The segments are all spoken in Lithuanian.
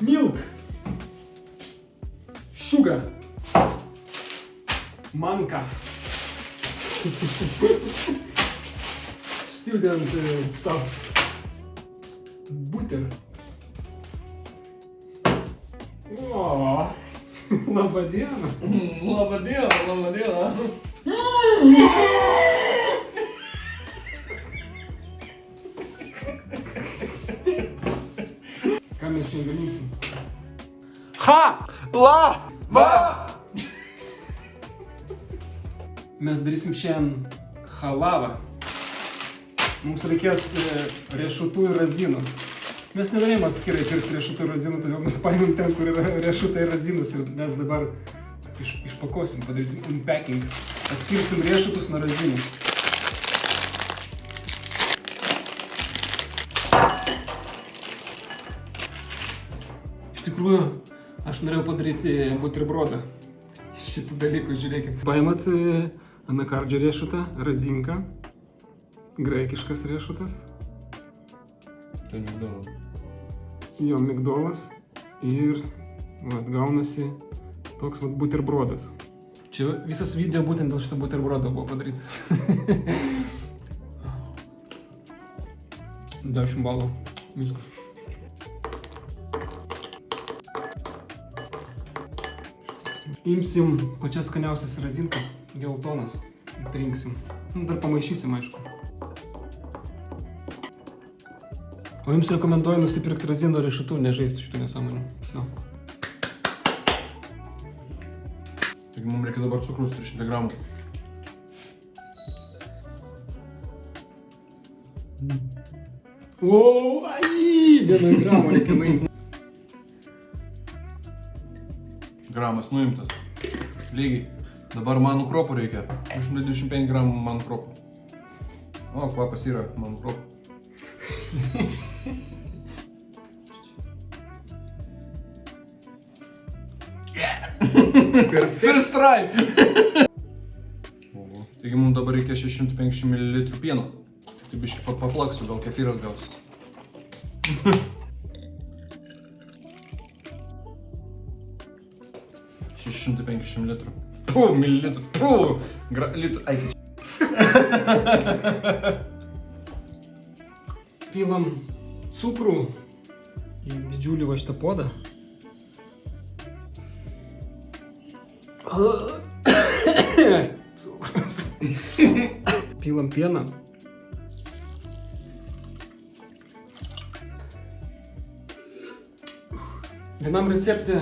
Milk. Sugar. Manka. Student stuff. Butter. O, laba diena. Labą dieną, labą dieną. Ką mes šiandien gaminsim? Ha! La! Va! Mes darysim šiandien halavą. Mums reikės riešutų ir razinų. Mes nenorėjom atskirai pirkti riešutų ir razinų, todėl mes paėmėm ten, kur yra riešutai ir razinus ir mes dabar išpakuosim, padarysim unpacking. Atskirsim riešutus nuo razinų. Iš tikrųjų, aš norėjau padaryti buterbrodą. Šitų dalykų, žiūrėkit. Paimat anakardžio riešutą, razinką, graikiškas riešutas. Tai migdolas. Jo, migdolas ir gaunasi toks buterbrodas. Čia visas video būtent dėl šito buterbrodo buvo padarytas. 10 balų. Viskas. Imsim pačias skaniausias razinkas, geltonas. Trinksim. Dar pamaišysim, aišku. O jums rekomenduoju nusipirkti razinų riešutų, nežaisti šitų nesąmonių. So. Taigi mums reikia dabar cukrus 300 gramų. O, ai, 1 gramą reikia nuimti. Gramas nuimtas. Lygiai. Dabar manų kropų reikia. 125 gramų manų kropų. O, kvapas yra manų kropų. First try! Oho. Taigi mums dabar reikia 650 ml pieno. Tai biškai paplaksiu, gal kefyras gausis. ml. Puh, mililitrų. Puh, litrų. Ai, Pilam cukrų į didžiulį va šitą podą. Cukrus. Pilam pieną. Vienam recepte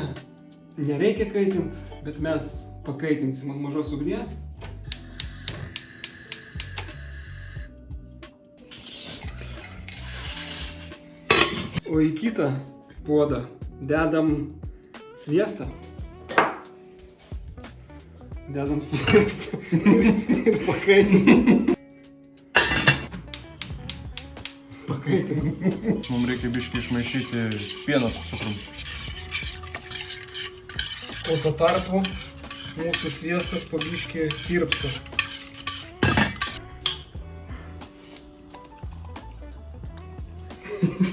nereikia kaitint, bet mes pakaitinsim ant mažos ugnies. O į kitą puodą dedam sviestą. Dedam sviestą ir pakaitinam. Pakaitinam. mums reikia biškai išmaišyti pieną su cukrum. O tuo tarpu mūsų sviestas po biškį tirpsta.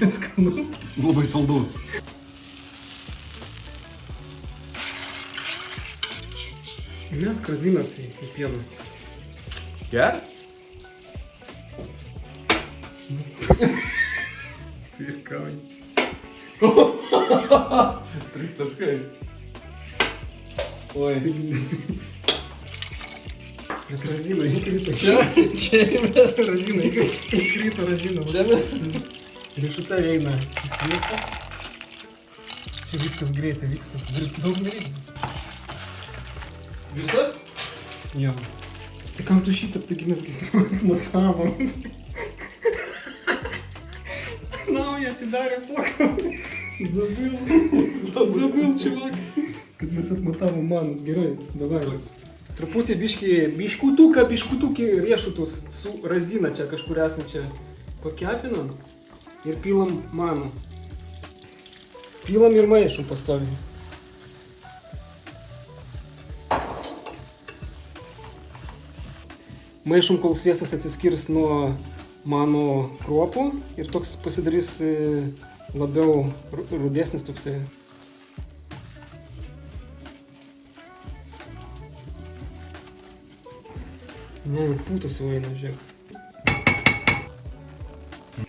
Neskanu. Labai saldu. Įmesk razinas į pieną. Ger? Tai ir kavai. 3 taškai. Oi. Bet razina įkrito. Čia Razina įkrito razina. Riešutai eina į sviestą. Čia viskas greitai vyksta. Daug nereikia. Visą? Jo. Tai kam tu šitą, taigi mes matavom. Naują atidarė pokalbį. Zabil, čivak. Kad mes atmatavom manus. Gerai, davai. Truputį biškutukį riešutus su razina čia kažkur esančia pakepinam ir pilam maną. Pilam ir maišom pastoviai. Maišom, kol sviestas atsiskirs nuo mano kruopų ir toks pasidarys labiau rudesnis toksai. Ne, putos jau eina, žiūrėk.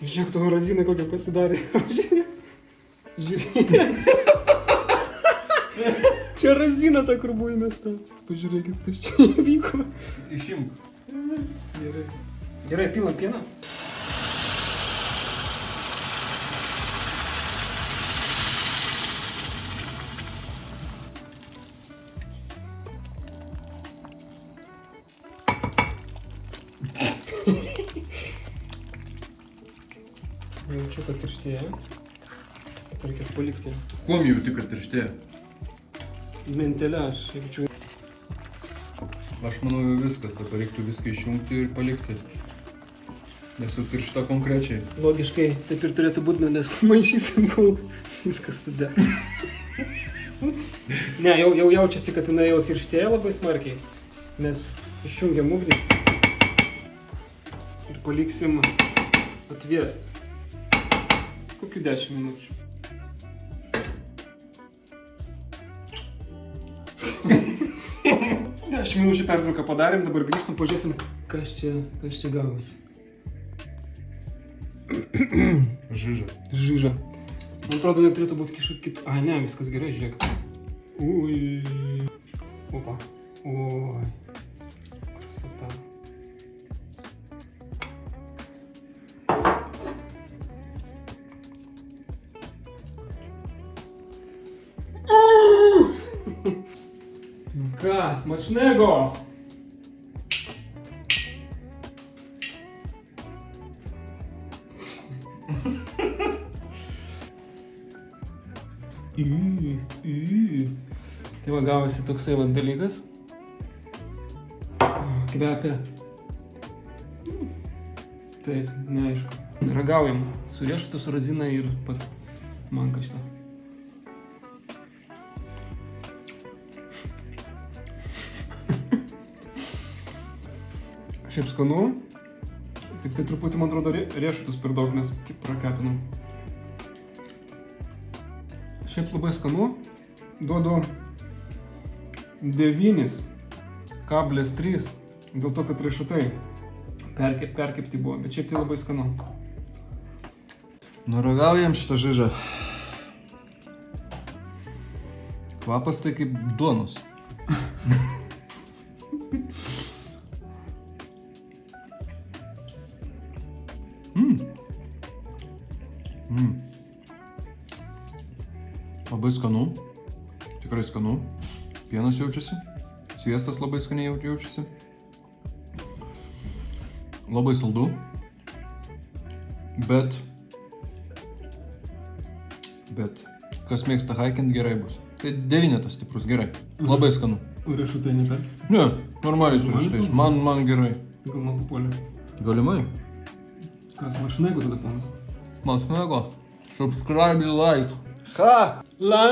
Žiūrėk, tavo razina kokia pasidarė. Žiūrėk. Čia razina ta, kur buvo įmesta. Pažiūrėkit, kas čia vyko. Išimk. Gerai. Gerai, pilam pieną. Jaučiu, kad tirštėja. Tai reikės palikti. Kuom jauti, kad tirštėja? Mentelę aš jaučiu. Aš manau jau viskas, dabar reiktų viską išjungti ir palikti. Nes jau tiršta konkrečiai. Logiškai taip ir turėtų būti, nes pamaišysim, kol viskas sudegs. Ne, jau jaučiasi, kad jinai jau tirštėja labai smarkiai. Mes išjungiam ugnį ir paliksim atvėst. Kokių 10 minučių. Dešimt minučių pertrauką padarėm, dabar grįžtam, pažiūrėsim, kas čia gavosi. Žiža. Žiža. Man atrodo, neturėtų būti kažkokių kitų. A, ne, viskas gerai, žiūrėk. Ui. Opa. Oi. Krasota. Ką, smacznego! Tai va gavosi toksai va dalykas. Kvepia. Taip, neaišku. Ragaujam su riešutu, su razina ir pats man kažką. Šiaip skanu, tik tai truputį, man atrodo, riešutus per daug mes kaip prakepinam. Šiaip labai skanu, duodu 9,3, dėl to, kad riešutai perkepti buvo, bet šiaip tai labai skanu. Nuragaujam šitą žižą. Kvapas tai kaip duonos. Labai skanu, tikrai skanu, pienas jaučiasi, sviestas labai skaniai jaučiasi, labai saldu, bet kas mėgsta haikint, gerai bus. Tai 9 stiprus, gerai, labai skanu. O riešutai neper? Ne, normaliai su riešutais, man gerai. Gal man papuolė. Galimai? Kas, mašinai, tada ponas? Man smego, subscribe, like. Ha! La!